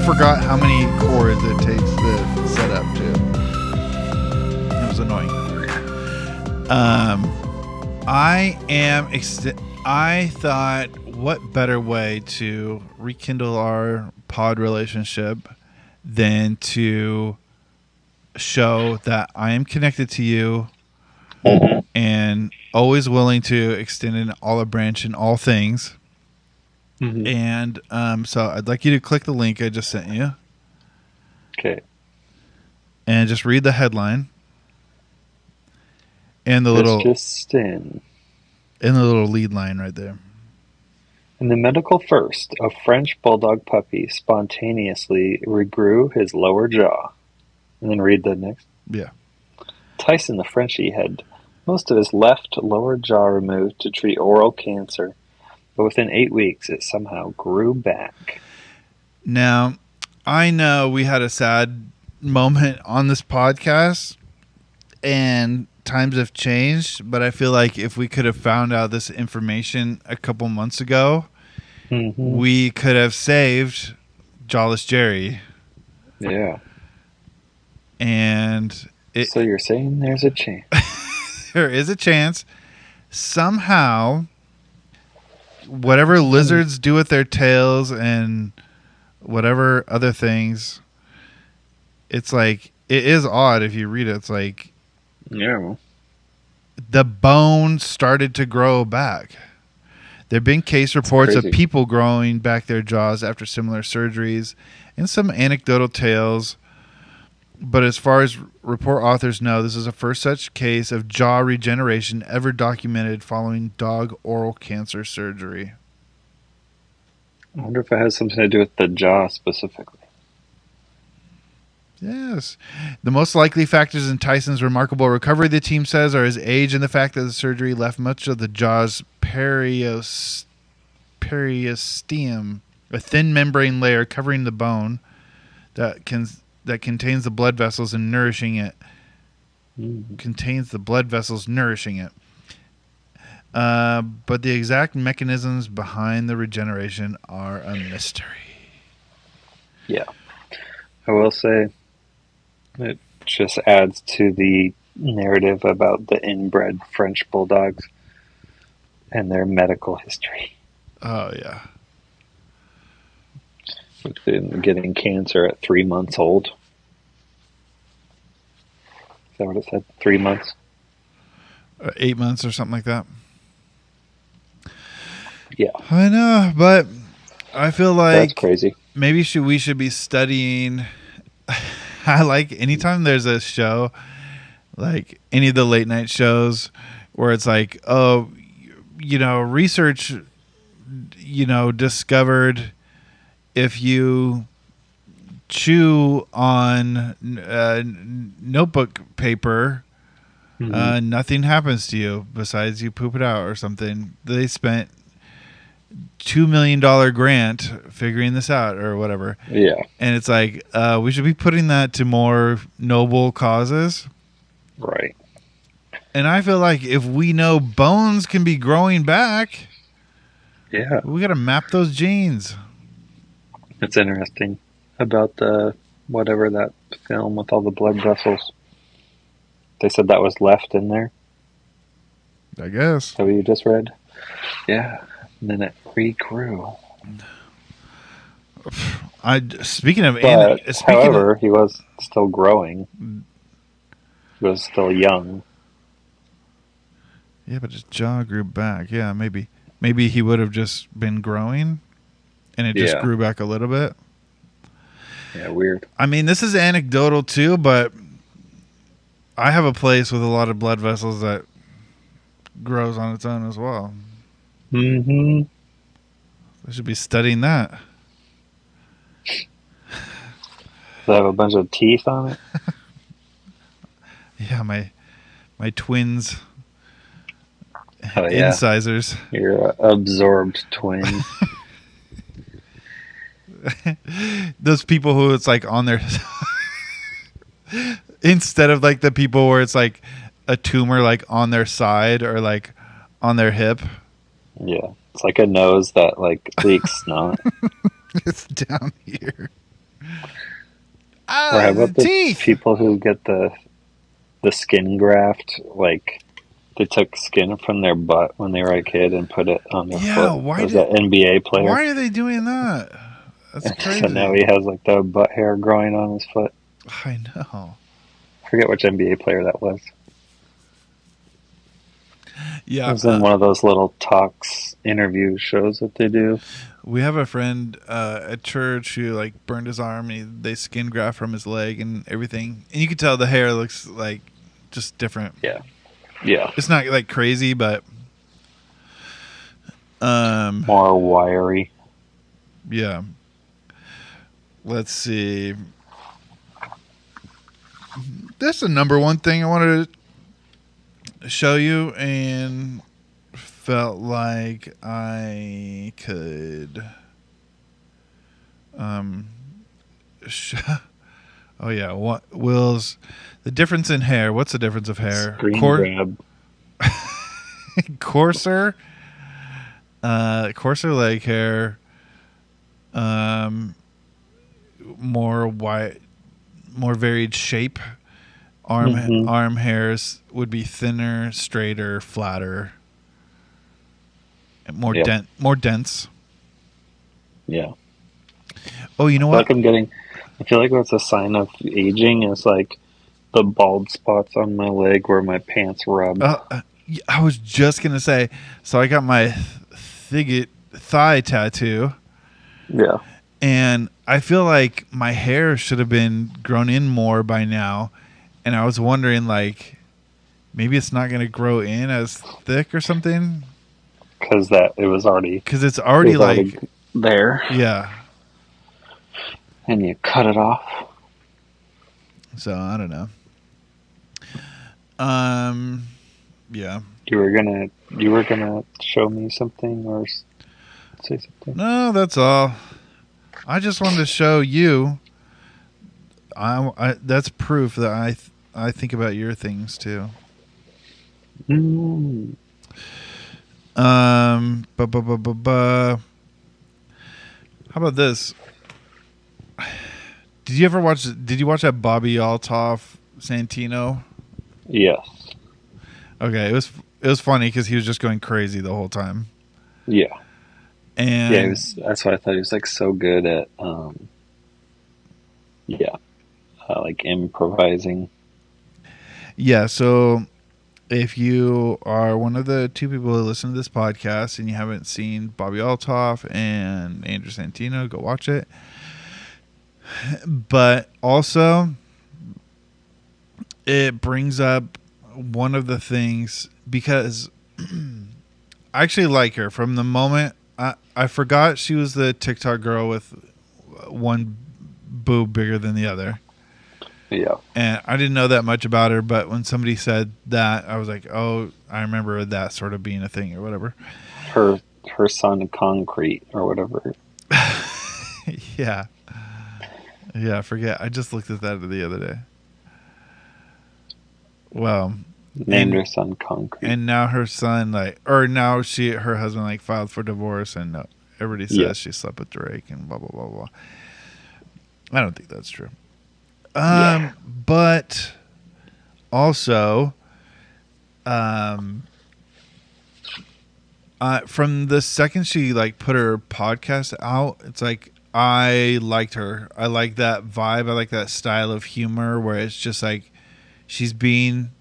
forgot how many cords it takes to set up too. It was annoying. I thought, what better way to rekindle our pod relationship than to show that I am connected to you and always willing to extend an olive branch in all things. And so I'd like you to click the link I just sent you. Okay. And just read the headline. And the little lead line right there. In the medical first, a French bulldog puppy spontaneously regrew his lower jaw. And then read the next. Yeah. Tyson the Frenchie had most of his left lower jaw removed to treat oral cancer, but within 8 weeks it somehow grew back. Now, I know we had a sad moment on this podcast, and times have changed, but I feel like if we could have found out this information a couple months ago, we could have saved Jawless Jerry. Yeah. And so you're saying there's a chance? There is a chance. Somehow, whatever lizards do with their tails and whatever other things, it's like, it is odd if you read it. It's like, yeah, the bone started to grow back. There have been case reports of people growing back their jaws after similar surgeries and some anecdotal tales. But as far as report authors know, this is the first such case of jaw regeneration ever documented following dog oral cancer surgery. I wonder if it has something to do with the jaw specifically. Yes. The most likely factors in Tyson's remarkable recovery, the team says, are his age and the fact that the surgery left much of the jaw's periosteum, a thin membrane layer covering the bone that contains the blood vessels and nourishing it. Contains the blood vessels nourishing it. But the exact mechanisms behind the regeneration are a mystery. Yeah. I will say it just adds to the narrative about the inbred French bulldogs and their medical history. Oh, yeah. With them getting cancer at 3 months old. Is that what it said? 3 months? 8 months or something like that. Yeah. I know, but I feel like that's crazy. Maybe we should be studying. I like anytime there's a show, like any of the late night shows, where it's like, oh, research, discovered if you chew on notebook paper, nothing happens to you besides you poop it out or something. They spent $2 million grant figuring this out or whatever. Yeah. And it's like, we should be putting that to more noble causes. Right. And I feel like if we know bones can be growing back, yeah, we got to map those genes. It's interesting about the whatever that film with all the blood vessels. They said that was left in there. I guess. Is that what you just read? Yeah. And then it regrew. However, he was still growing. He was still young. Yeah, but his jaw grew back. Yeah, maybe he would have just been growing, and it just grew back a little bit. Yeah, weird. I mean, this is anecdotal too, but I have a place with a lot of blood vessels that grows on its own as well. Mm-hmm. I should be studying that. Does it have a bunch of teeth on it? Yeah, my twins. Oh, yeah. Incisors. Your absorbed twin. Those people who it's like on their instead of like the people where it's like a tumor like on their side or like on their hip. Yeah. It's like a nose that like leaks snot. It's down here. Or how about the Teeth. people who get the skin graft? Like they took skin from their butt when they were a kid and put it on their Yeah, foot. As an NBA player. Why are they doing that? That's crazy. So now he has like the butt hair growing on his foot. I know. I forget which NBA player that was. Yeah, it was in one of those little talks interview shows that they do. We have a friend at church who like burned his arm and they skin graft from his leg and everything, and you can tell the hair looks like just different. Yeah, it's not like crazy, but more wiry. Yeah. Let's see. That's the number one thing I wanted to show you and felt like I could oh yeah, what Will's the difference in hair. What's the difference of hair? Screen grab. coarser leg hair, more white, more varied shape. Arm hairs would be thinner, straighter, flatter, and more dense. Yeah. Oh, you know what? I feel like what's a sign of aging is like the bald spots on my leg where my pants rub. I was just gonna say. So I got my thigh tattoo. Yeah. And I feel like my hair should have been grown in more by now. And I was wondering, like, maybe it's not going to grow in as thick or something. Because it's already like there. Yeah. And you cut it off. So I don't know. Yeah. You were gonna show me something or say something. No, that's all. I just wanted to show you. That's proof that I think about your things too. How about this? Did you watch that Bobby Altoff Santino? Yes. Okay, it was funny because he was just going crazy the whole time. Yeah. And that's why I thought he was like so good at like improvising. Yeah, so if you are one of the two people who listen to this podcast and you haven't seen Bobby Altoff and Andrew Santino, go watch it. But also, it brings up one of the things because I actually like her from the moment I forgot she was the TikTok girl with one boob bigger than the other. Yeah. And I didn't know that much about her, but when somebody said that, I was like, oh, I remember that sort of being a thing or whatever. Her son Concrete or whatever. Yeah. Yeah, I forget. I just looked at that the other day. Well, named her son Concrete. And now her son her husband filed for divorce and everybody says she slept with Drake and blah blah blah blah. I don't think that's true. But also, from the second she put her podcast out, it's like I liked her. I like that vibe. I like that style of humor where it's just like she's being.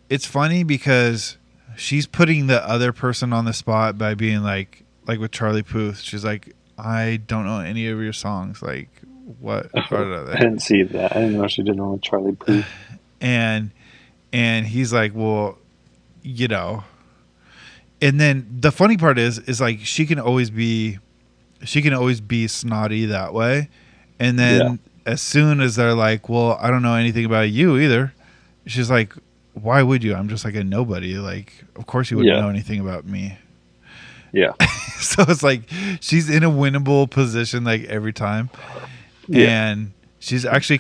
It's funny because she's putting the other person on the spot by being like with Charlie Puth. She's like, I don't know any of your songs. Like, what are they? I didn't see that. I didn't know she did one with Charlie Puth. And he's like, well, you know. And then the funny part is like she can always be snotty that way. And then as soon as they're like, well, I don't know anything about you either. She's like, why would you? I'm just like a nobody. Like, of course you wouldn't know anything about me. Yeah. So it's like she's in a winnable position like every time. Yeah. And she's actually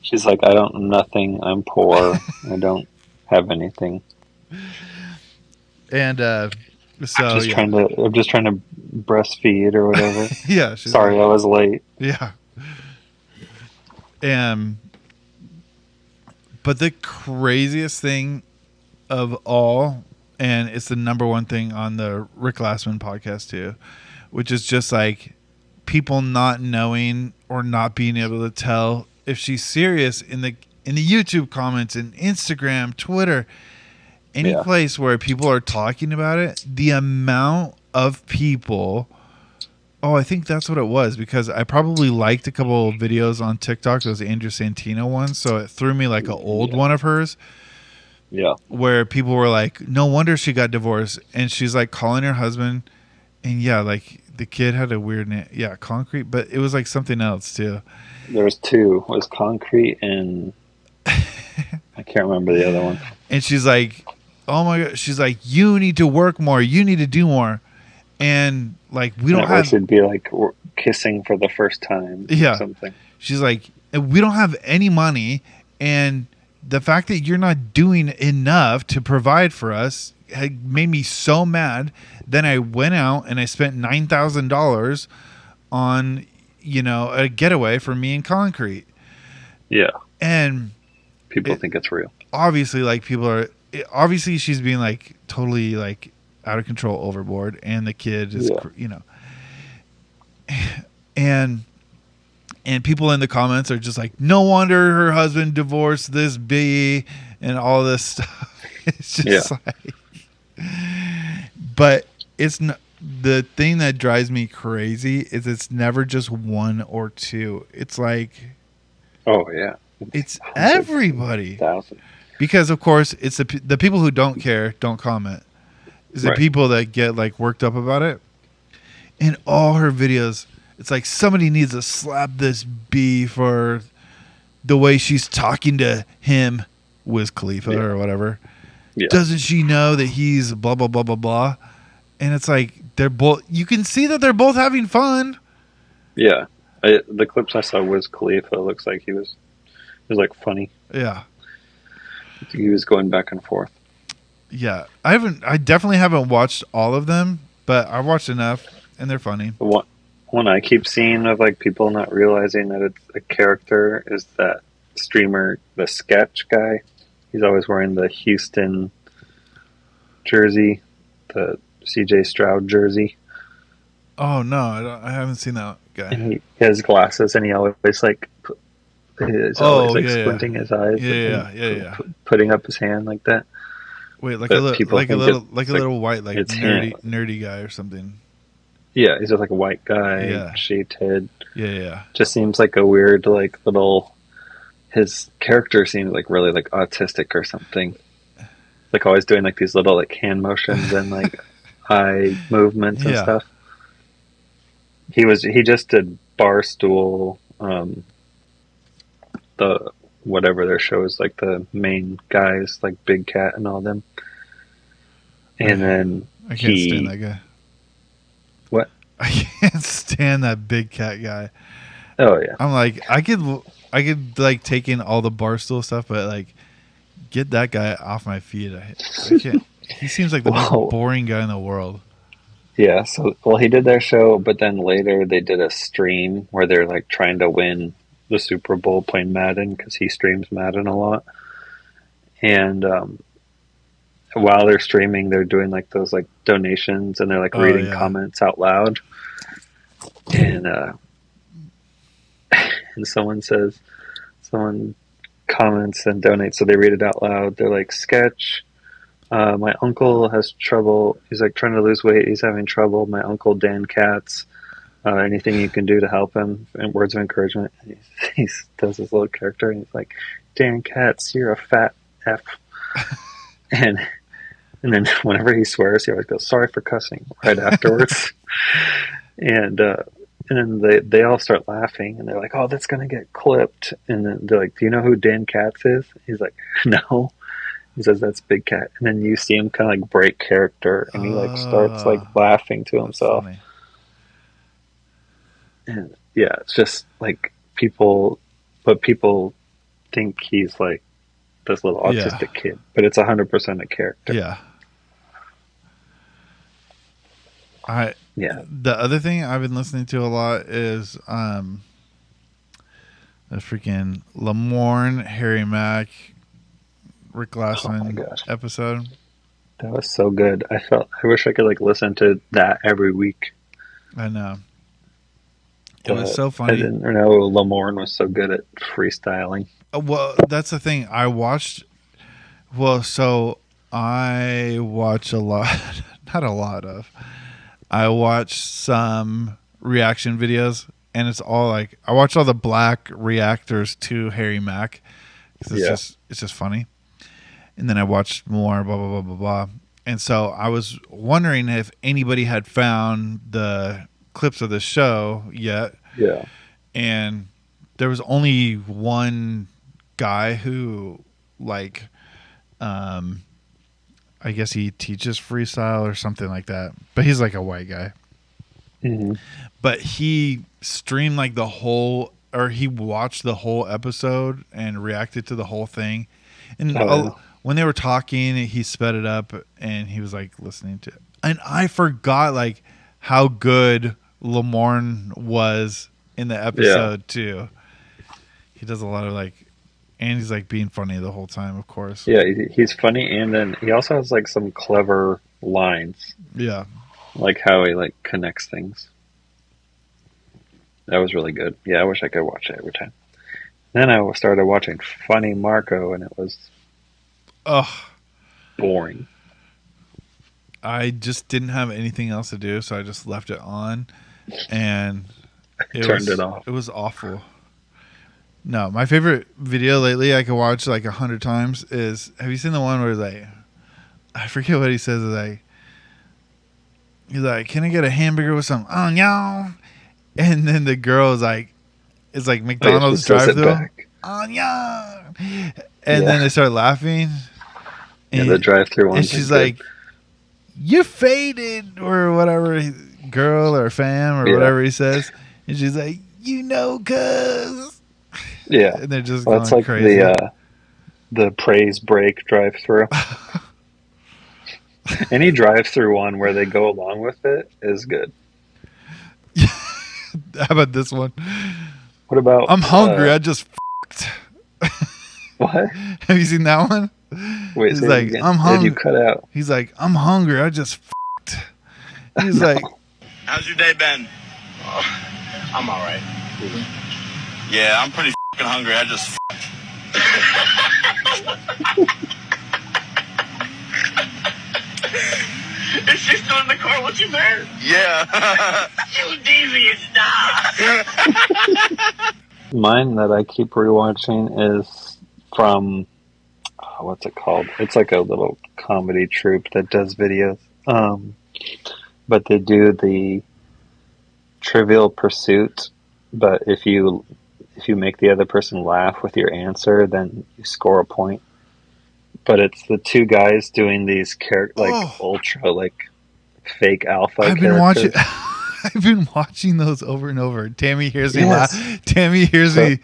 she's like, I don't know nothing. I'm poor. I don't have anything. And I'm just trying to breastfeed or whatever. Yeah. Sorry, I was late. Yeah. And but the craziest thing of all, and it's the number one thing on the Rick Glassman podcast too, which is just like people not knowing or not being able to tell if she's serious in the YouTube comments and Instagram, Twitter, any place where people are talking about it, the amount of people. Oh, I think that's what it was, because I probably liked a couple of videos on TikTok, those Andrew Santino ones, so it threw me like an old one of hers. Yeah. Where people were like, no wonder she got divorced. And she's like calling her husband. And yeah, like the kid had a weird name. Yeah, Concrete. But it was like something else too. There was two. It was Concrete and I can't remember the other one. And she's like, oh my God. She's like, you need to work more. You need to do more. And like, we don't have. It'd be like kissing for the first time. Yeah. Or something. She's like, we don't have any money. And the fact that you're not doing enough to provide for us had made me so mad. Then I went out and I spent $9,000 on, a getaway for me and Concrete. Yeah. And people think it's real. Obviously, like obviously she's being like totally like out of control, overboard, and the kid is, and people in the comments are just like, no wonder her husband divorced this bee and all this stuff. It's just like, but it's not. The thing that drives me crazy is it's never just one or two. It's like, oh yeah, it's everybody. Because of course it's the people who don't care don't comment. It's the people that get like worked up about it. In all her videos, it's like somebody needs to slap this bee for the way she's talking to him, Wiz Khalifa or whatever. Yeah. Doesn't she know that he's blah, blah, blah, blah, blah? And it's like, they're both, you can see that they're both having fun. Yeah. The clips I saw, Wiz Khalifa, looks like he was like funny. Yeah. He was going back and forth. Yeah. I definitely haven't watched all of them, but I watched enough and they're funny. One I keep seeing of like people not realizing that it's a character is that streamer, the sketch guy. He's always wearing the Houston jersey, the CJ Stroud jersey. Oh no, I haven't seen that guy. And he has glasses, and he always like squinting his eyes. Yeah. Putting up his hand like that. Wait, like a little white, like nerdy guy or something. Yeah, he's just like a white guy, shaved head. Yeah. Just seems like a weird, like little. His character seems like really like autistic or something. Like always doing like these little like hand motions and like eye movements and stuff. He just did Barstool, the whatever their show is, like the main guys like Big Cat and all them. And then I can't stand that guy. What? I can't stand that Big Cat guy. Oh yeah. I'm like, I could like take in all the Barstool stuff, but like get that guy off my feet. I can't. He seems like the most boring guy in the world. Yeah. So, he did their show, but then later they did a stream where they're like trying to win the Super Bowl playing Madden, because he streams Madden a lot. And while they're streaming, they're doing like those like donations, and they're like reading comments out loud. And and someone comments and donates, so they read it out loud. They're like, sketch, my uncle has trouble, he's like trying to lose weight, he's having trouble, my uncle Dan Katz, anything you can do to help him, and words of encouragement. He does this little character, and he's like, Dan Katz, you're a fat F. and then whenever he swears, he always goes, sorry for cussing, right afterwards. And then they all start laughing, and they're like, oh, that's going to get clipped. And then they're like, do you know who Dan Katz is? He's like, no. He says, that's Big Cat. And then you see him kind of like break character, and he like starts like laughing to himself. And yeah, it's just like people think he's like this little autistic kid, but it's 100% a character. Yeah. The other thing I've been listening to a lot is The freaking Lamorne, Harry Mack, Rick Oh my Glassman gosh, episode. that was so good. I wish I could like listen to that every week. I know. It was But so I funny. didn't know Lamorne was so good at freestyling. Well, that's the thing. So I watch a lot, not a lot of. I watch some reaction videos, and it's all like I watch all the black reactors to Harry Mack because Yeah. it's just funny. And then I watched more, blah blah blah blah blah. And so I was wondering if anybody had found the clips of the show yet, Yeah. and there was only one guy who like I guess he teaches freestyle or something like that, but he's like a white guy. Hmm. But he streamed like the whole, or he watched the whole episode and reacted to the whole thing. And Oh, yeah. when they were talking, he sped it up and he was like listening to it. And I forgot like how good Lamorne was in the episode too. He does a lot of like, and he's like being funny the whole time, of course. Yeah, he's funny, and then he also has like some clever lines, Yeah. like how he like connects things. That was really good. Yeah, I wish I could watch it every time. Then I started watching Funny Marco, and it was Ugh. boring. I just didn't have anything else to do, so I just left it on, and Turned it off. It was awful. No, my favorite video lately I could watch like 100 times is. Have you seen the one where like I forget what he says? He's like, "Can I get a hamburger with some onion?" And then the girl is like McDonald's He says it drive-through, back. onion, and Yeah. then they start laughing. Yeah, And, the drive-through and ones. she's are like, good. "You faded," or whatever, girl or fam or Yeah. whatever he says, and she's like, cuz, Yeah. and they're just Well, that's going like crazy. the praise break drive-through. Any drive-through one where they go along with it is good. How about this one? What about I'm hungry. I just f***ed. what? Have you seen that one? Wait, He's say it like, again. I'm Did hungry. you cut out? He's like, I'm hungry. I just f***ed. He's No. like, how's your day been? I'm all right. Yeah, I'm pretty fucking hungry. I just Is she still in the car with you, man? yeah. You devious dog. Mine that I keep rewatching is from what's it called? It's like a little comedy troupe that does videos. But they do the Trivial Pursuit. But if you make the other person laugh with your answer, then you score a point. But it's the two guys doing these ultra like fake alpha. I've been characters. watching. I've been watching those over and over. Tammy hears me Yes. Tammy hears me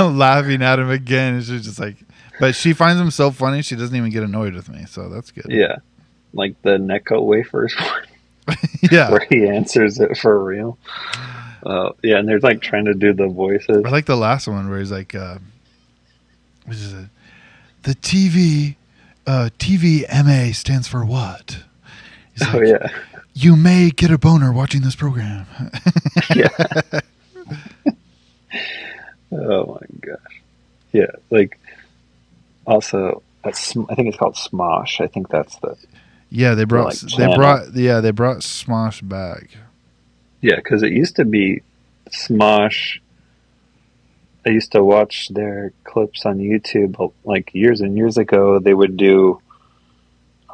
laughing at him again. And she's just like, but she finds him so funny. She doesn't even get annoyed with me. So that's good. Yeah, like the Necco wafers one. Yeah. Where he answers it for real. Yeah, and they're like trying to do the voices. I like the last one where he's like, which is it? The TVMA stands for what? He's like, Oh yeah, you may get a boner watching this program. yeah. Oh my gosh. Yeah, like also I think it's called Smosh. I think that's the Yeah, they brought channel. they brought Smosh back. Yeah, because it used to be Smosh. I used to watch their clips on YouTube like years and years ago. They would do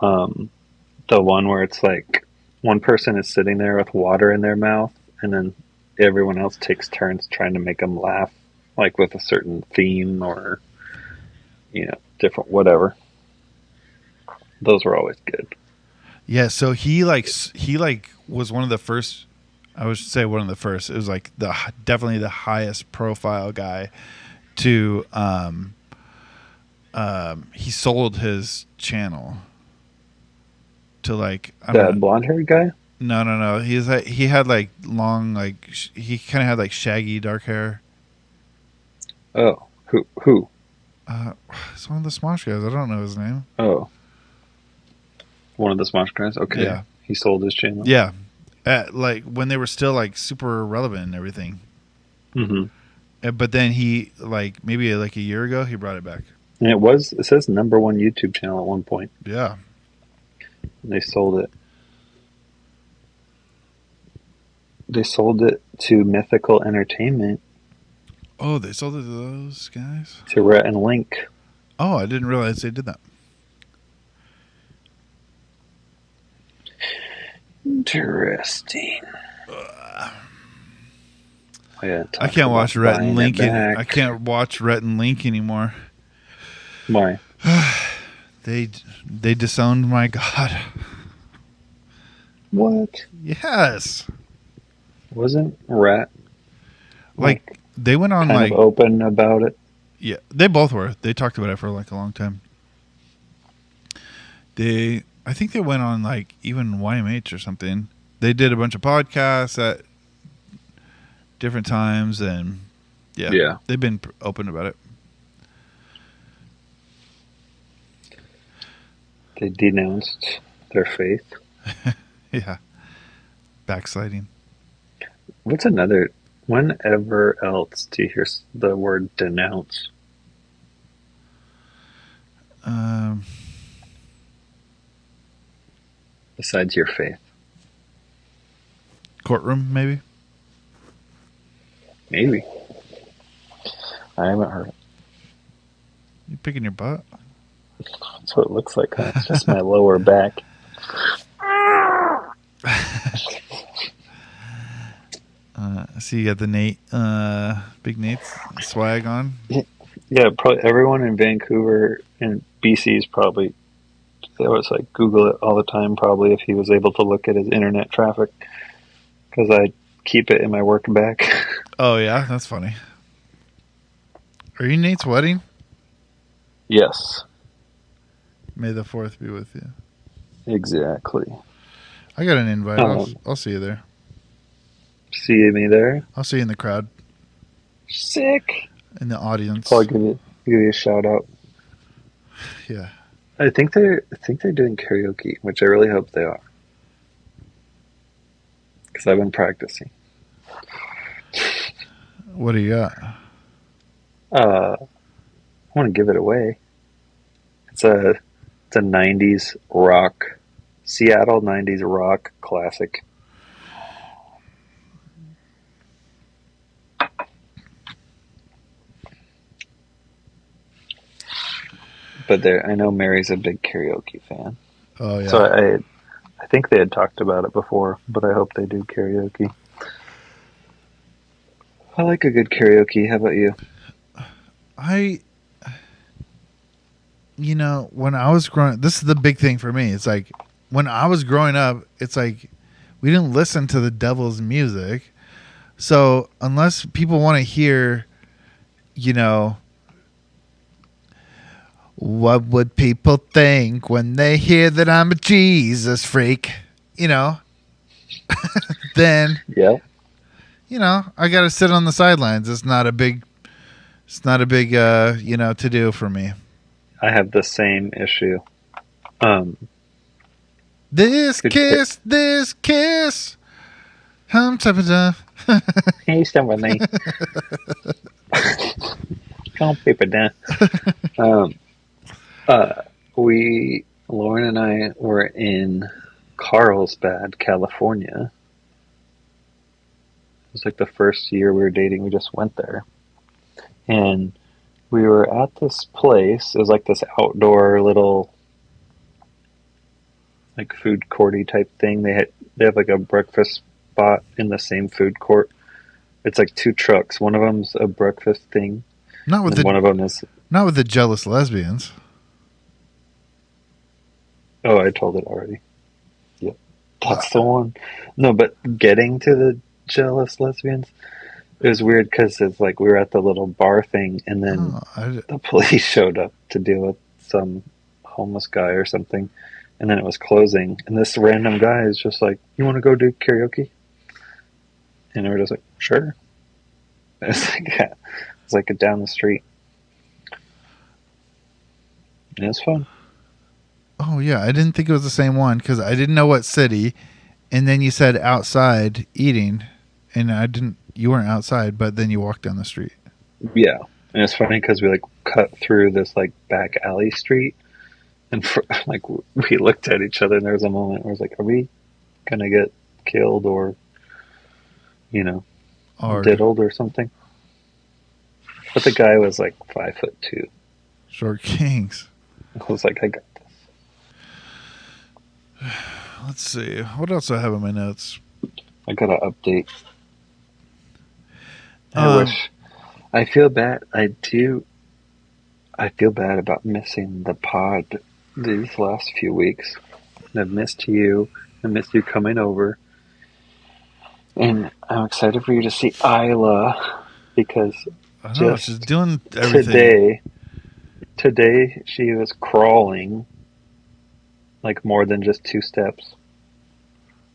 the one where it's like one person is sitting there with water in their mouth, and then everyone else takes turns trying to make them laugh, like with a certain theme or different whatever. Those were always good. Yeah, so he was one of the first. I would say one of the first. It was like definitely the highest profile guy to. He sold his channel to like That blonde-haired guy. No. He had like long he kind of had like shaggy dark hair. Oh, who? It's one of the Smosh guys. I don't know his name. Oh, one of the Smosh guys. Okay, Yeah. he sold his channel. Yeah. Like when they were still like super relevant and everything. Mm-hmm. But then he like maybe like a year ago he brought it back. And it says #1 YouTube channel at one point. Yeah. And they sold it. They sold it to Mythical Entertainment. Oh, they sold it to those guys? To Rhett and Link. Oh, I didn't realize they did that. Interesting. Yeah, I can't watch Rhett and Link. I can't watch Rhett and Link anymore. Why? They disowned my god. What? Yes. Wasn't Rhett like they went on kind like of open about it? Yeah, they both were. They talked about it for like a long time. I think they went on like even YMH or something. They did a bunch of podcasts at different times, and yeah. They've been open about it. They denounced their faith. Yeah, backsliding. What's another? Whenever else do you hear the word denounce? Besides your faith. Courtroom, maybe? Maybe. I haven't heard it. You picking your butt? That's what it looks like. Huh? It's just my lower back. I see you got the Big Nate's swag on. Yeah, probably everyone in Vancouver and BC is probably, they always like Google it all the time, probably if he was able to look at his internet traffic, because I keep it in my work bag. Oh yeah, that's funny. Are you Nate's wedding? Yes. May the 4th be with you. Exactly. I got an invite. I'll see you there. See me there? I'll see you in the crowd. Sick. In the audience. I'll give you a shout out. Yeah. I think they're doing karaoke, which I really hope they are. Because I've been practicing. What do you got? I want to give it away. It's a 90s rock, Seattle 90s rock classic. But I know Mary's a big karaoke fan. Oh yeah. So I think they had talked about it before, but I hope they do karaoke. I like a good karaoke. How about you? When I was growing, this is the big thing for me. It's like when I was growing up, it's like we didn't listen to the devil's music. So unless people want to hear, what would people think when they hear that I'm a Jesus freak? Then yeah. I got to sit on the sidelines. It's not a big to do for me. I have the same issue. This kiss. Hey, somebody. Calm paper down. Lauren and I were in Carlsbad, California. It was like the first year we were dating. We just went there. And we were at this place. It was like this outdoor little like food courty type thing. They have like a breakfast spot in the same food court. It's like two trucks. One of them's a breakfast thing. One of them is not with the jealous lesbians. Oh, I told it already. Yep. That's the one. No, but getting to the jealous lesbians, it was weird because it's like we were at the little bar thing, and then the police showed up to deal with some homeless guy or something, and then it was closing, and this random guy is just like, "You want to go do karaoke?" And we were just like, "Sure." And it's like, yeah. It's like down the street. And it's fun. Oh yeah, I didn't think it was the same one because I didn't know what city, and then you said outside eating, and I didn't. You weren't outside, but then you walked down the street. Yeah. And it's funny because we like cut through this like back alley street, and like we looked at each other, and there was a moment where I was like, "Are we gonna get killed or, Or diddled or something?" But the guy was like 5'2". short kings. I was like, "I got this." Let's see. What else do I have in my notes? I got an update. I feel bad. I feel bad about missing the pod these last few weeks. I've missed you. I missed you coming over. And I'm excited for you to see Isla because I know, she's doing everything. Today she was crawling like more than just 2 steps.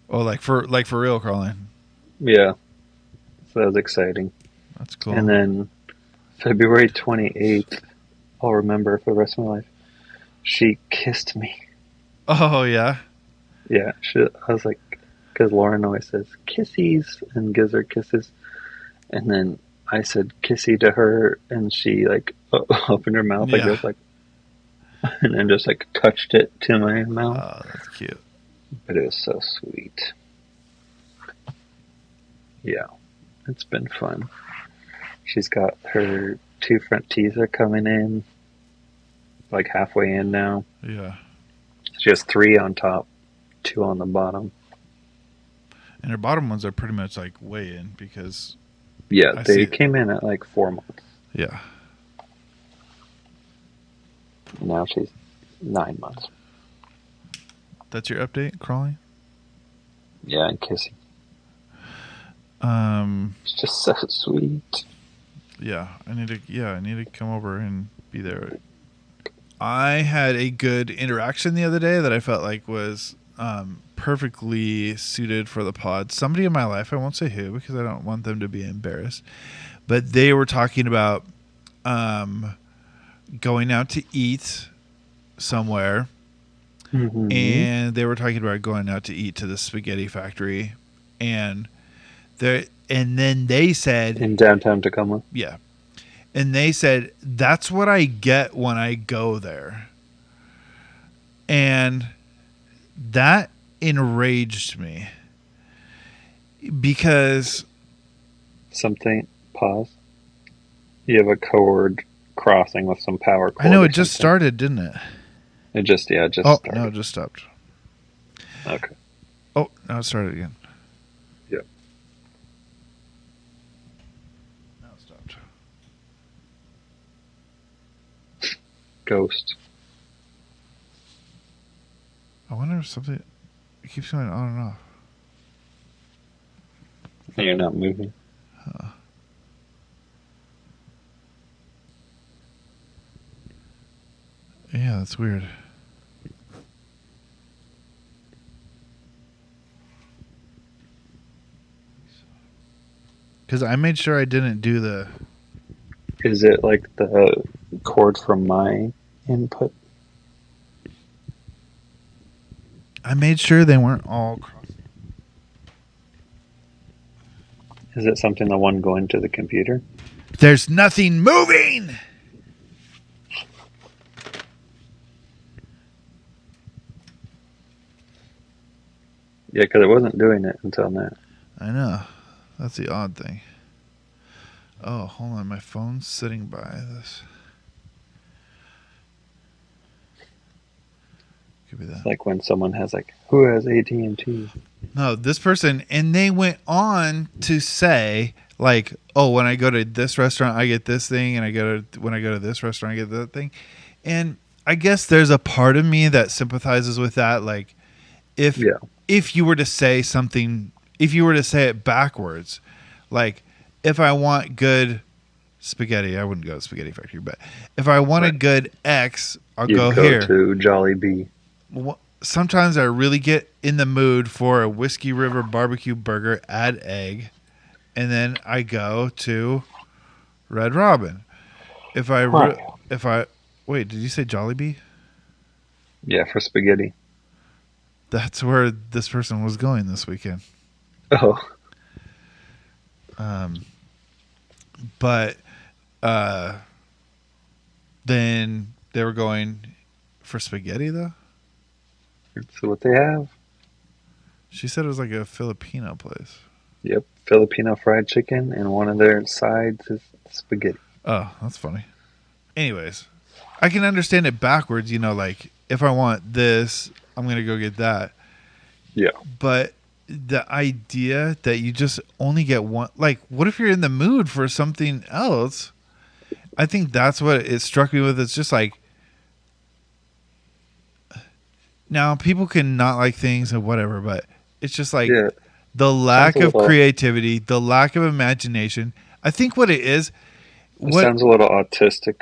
Oh, like for real crawling. Yeah. So that was exciting. That's cool. And then February 28th, I'll remember for the rest of my life, she kissed me. Oh, yeah? Yeah. I was like, because Lauren always says kissies and gives her kisses. And then I said kissy to her, and she like opened her mouth like this, like, and then just like touched it to my mouth. Oh, that's cute. But it was so sweet. Yeah. It's been fun. She's got her 2 front teeth are coming in, like halfway in now. Yeah. She has 3 on top, 2 on the bottom. And her bottom ones are pretty much like way in because... Yeah, they came in at like 4 months. Yeah. Now she's 9 months. That's your update, crawling? Yeah, and kissing. It's just so sweet. Yeah, I need to come over and be there. I had a good interaction the other day that I felt like was perfectly suited for the pod. Somebody in my life, I won't say who because I don't want them to be embarrassed, but they were talking about going out to eat somewhere, and they were talking about going out to eat to the spaghetti factory, and then they said in downtown Tacoma. Yeah. And they said, that's what I get when I go there. And that enraged me. Because... Pause. You have a cord crossing with some power cord. I know, it just started, didn't it? It just started. No, it just stopped. Okay. Oh, now it started again. Yep. Now it stopped. Ghost. I wonder if something... It keeps going on and off. And you're not moving. Huh. Yeah, that's weird. Because I made sure I didn't do the... Is it like the cord from my input? I made sure they weren't all crossing. Is it something the one going to the computer? There's nothing moving! Yeah, because it wasn't doing it until now. I know. That's the odd thing. Oh, hold on. My phone's sitting by this. Could be that. It's like when someone has like, who has AT&T? No, this person, and they went on to say, like, oh, when I go to this restaurant, I get this thing, and when I go to this restaurant, I get that thing. And I guess there's a part of me that sympathizes with that. Like, if you were to say something, if you were to say it backwards, like, if I want good spaghetti, I wouldn't go to Spaghetti Factory, but if I want a good X, I'll go here. To Jolly Bee. Sometimes I really get in the mood for a Whiskey River barbecue burger, add egg, and then I go to Red Robin. If I Right. wait, did you say Jollibee? Yeah, for spaghetti. That's where this person was going this weekend. Oh, But then they were going for spaghetti though. that's what they have. She said it was like a Filipino place. Yep, Filipino fried chicken, and one of their sides is spaghetti. Oh, that's funny. Anyways, I can understand it backwards. You know, like if I want this, I'm gonna go get that. Yeah. But the idea that you just only get one, like, what if you're in the mood for something else? I think that's what it struck me with. It's just like, now people can not like things and whatever, but it's just like Yeah. the lack Sounds a of little- creativity, the lack of imagination. I think what it is, It sounds a little autistic.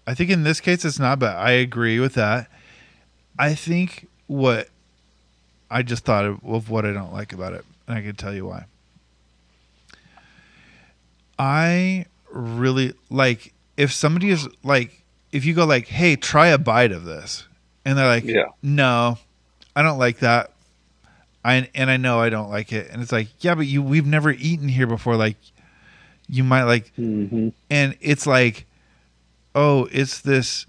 I think in this case it's not, but I agree with that. I think what I just thought of what I don't like about it, and I can tell you why. I really like if somebody is like, if you go like, hey, try a bite of this, and they're like, Yeah. no, I don't like that. I know I don't like it, and it's like, yeah, but we've never eaten here before. Like, you might like, Mm-hmm. and it's like, oh, it's this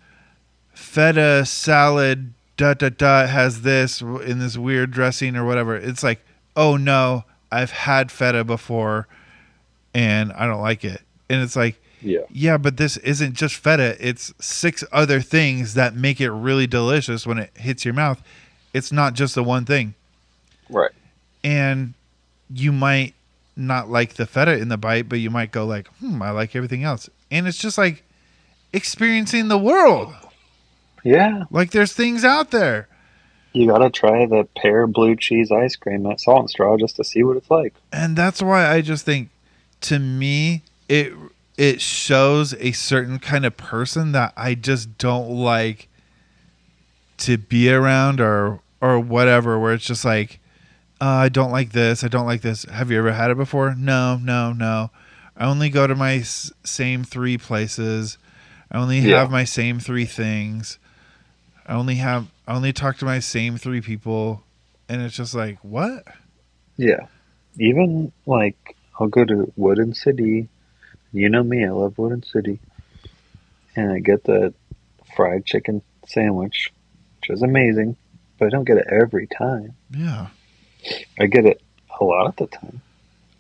feta salad. Has this in this weird dressing or whatever. It's like, oh no, I've had feta before, and I don't like it. And it's like, yeah, but this isn't just feta. It's 6 other things that make it really delicious when it hits your mouth. It's not just the one thing. Right. And you might not like the feta in the bite, but you might go like, I like everything else. And it's just like experiencing the world. Yeah. Like there's things out there. You gotta try the pear blue cheese ice cream at Salt and Straw just to see what it's like. And that's why I just think, to me, it shows a certain kind of person that I just don't like to be around or whatever, where it's just like, I don't like this. I don't like this. Have you ever had it before? No. I only go to my same 3 places. I only have my same 3 things. I only talk to my same 3 people. And it's just like, what? Yeah. Even like I'll go to Wooden City. You know me, I love Wooden City. And I get the fried chicken sandwich, which is amazing, but I don't get it every time. Yeah. I get it a lot of the time.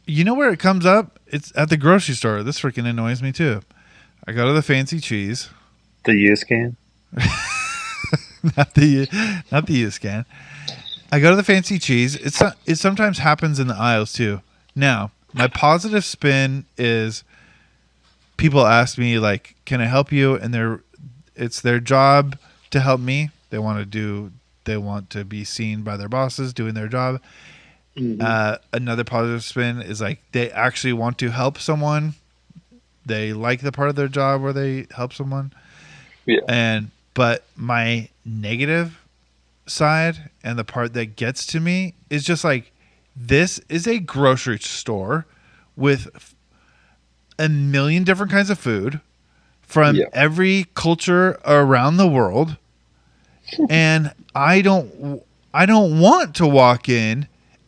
You know where it comes up? It's at the grocery store. This freaking annoys me too. I go to the fancy cheese. The U-Scan? not the U-Scan. I go to the fancy cheese. It sometimes happens in the aisles too. Now, my positive spin is people ask me like, "Can I help you?" And it's their job to help me. They want to be seen by their bosses doing their job. Mm-hmm. Another positive spin is like they actually want to help someone. They like the part of their job where they help someone. Yeah. But my negative side and the part that gets to me is just like, this is a grocery store with a million different kinds of food from every culture around the world. And I don't want to walk in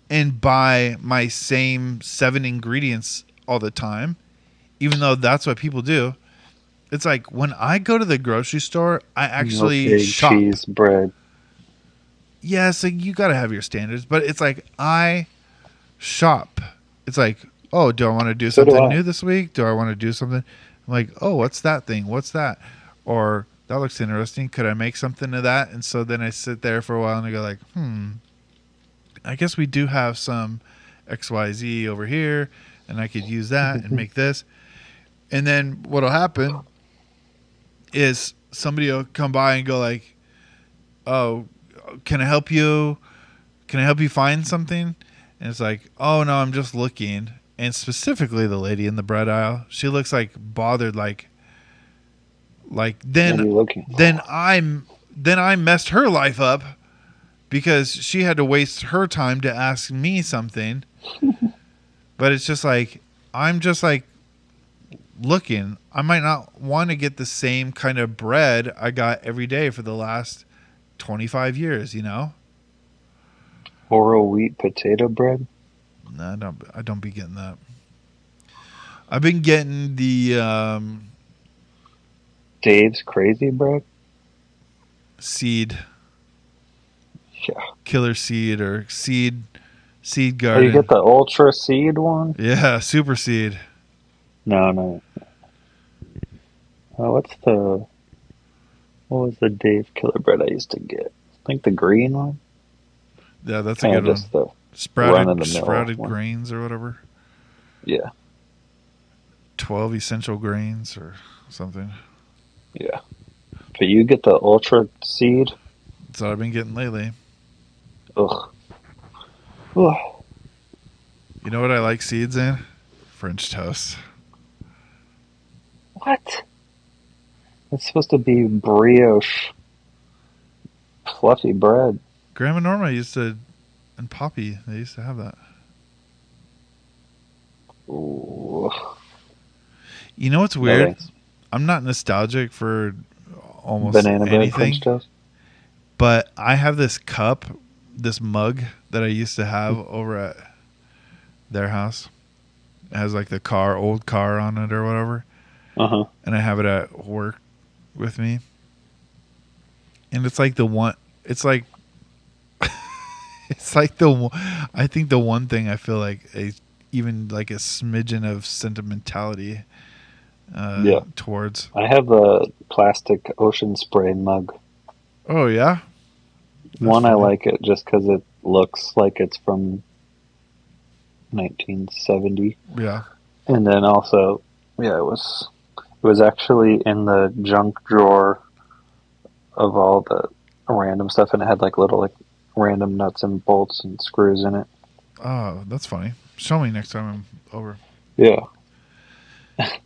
and buy my same 7 ingredients all the time, even though that's what people do. It's like when I go to the grocery store, I actually shop. Cheese, bread. Yeah, so you got to have your standards, but it's like I shop. It's like, oh, do I want to do something new this week? Do I want to do something? I'm like, oh, what's that thing? What's that? Or that looks interesting. Could I make something of that? And so then I sit there for a while and I go like, I guess we do have some XYZ over here, and I could use that and make this. And then what'll happen is somebody will come by and go like, oh, can I help you? Can I help you find something? And it's like, oh no, I'm just looking. And specifically the lady in the bread aisle, she looks like bothered, like then I messed her life up because she had to waste her time to ask me something. But it's just like, I'm just like looking, I might not want to get the same kind of bread I got every day for the last 25 years, you know? Oral wheat potato bread? No, I don't be getting that. I've been getting the Dave's Crazy Bread? seed, Yeah. killer seed, or seed Oh, garden. you get the Ultra Seed one? Yeah, super seed. No. What was the Dave Killer Bread I used to get? I think the green one? Yeah, that's a Kind good of one. just the run-of-the-mill Sprouted one. grains or whatever. Yeah. 12 essential grains or something. Yeah. But you get the Ultra Seed? That's what I've been getting lately. Ugh. Ugh. You know what I like seeds in? French toast. What? It's supposed to be brioche, fluffy bread. Grandma Norma and Poppy, they used to have that. Ooh. You know what's No weird? thanks. I'm not nostalgic for almost Banana bread, anything, French toast? but I have this cup, this mug that I used to have over at their house. It has like the old car on it or whatever. Uh-huh. And I have it at work with me. And it's like it's like I think the one thing I feel like even like a smidgen of sentimentality towards. I have a plastic ocean spray mug. Oh yeah? That's One, I funny. like it just because it looks like it's from 1970. Yeah. And then also, yeah, it was actually in the junk drawer of all the random stuff, and it had like little like random nuts and bolts and screws in it. Oh, that's funny. Show me next time I'm over. Yeah.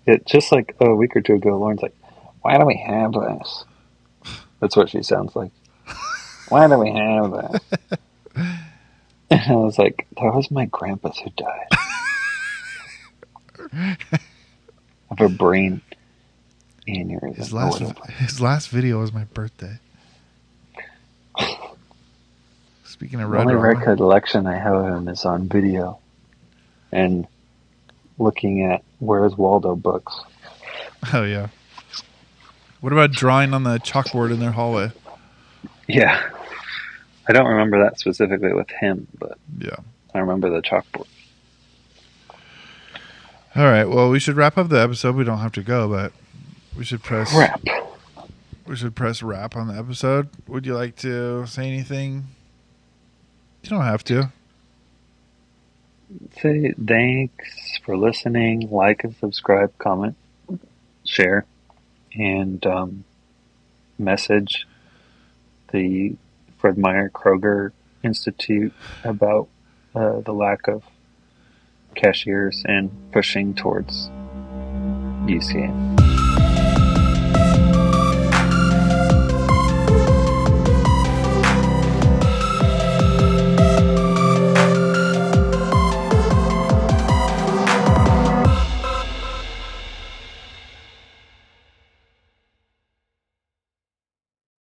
It just like a week or two ago, Lauren's like, "Why do we have this?" That's what she sounds like. Why do we have this? And I was like, that was my grandpa's who died of a brain aneurysm. His last video was my birthday. Speaking of The Red only Robin, recollection I have of him is on video and looking at Where's Waldo books. oh yeah. What about drawing on the chalkboard in their hallway? Yeah. I don't remember that specifically with him, but Yeah. I remember the chalkboard. All right. Well, we should wrap up the episode. We don't have to go, but we should press Crap. We should press wrap on the episode. Would you like to say anything? You don't have to. Say thanks for listening. Like and subscribe, comment, share, and message the Fred Meyer Kroger Institute about the lack of cashiers and pushing towards UCA.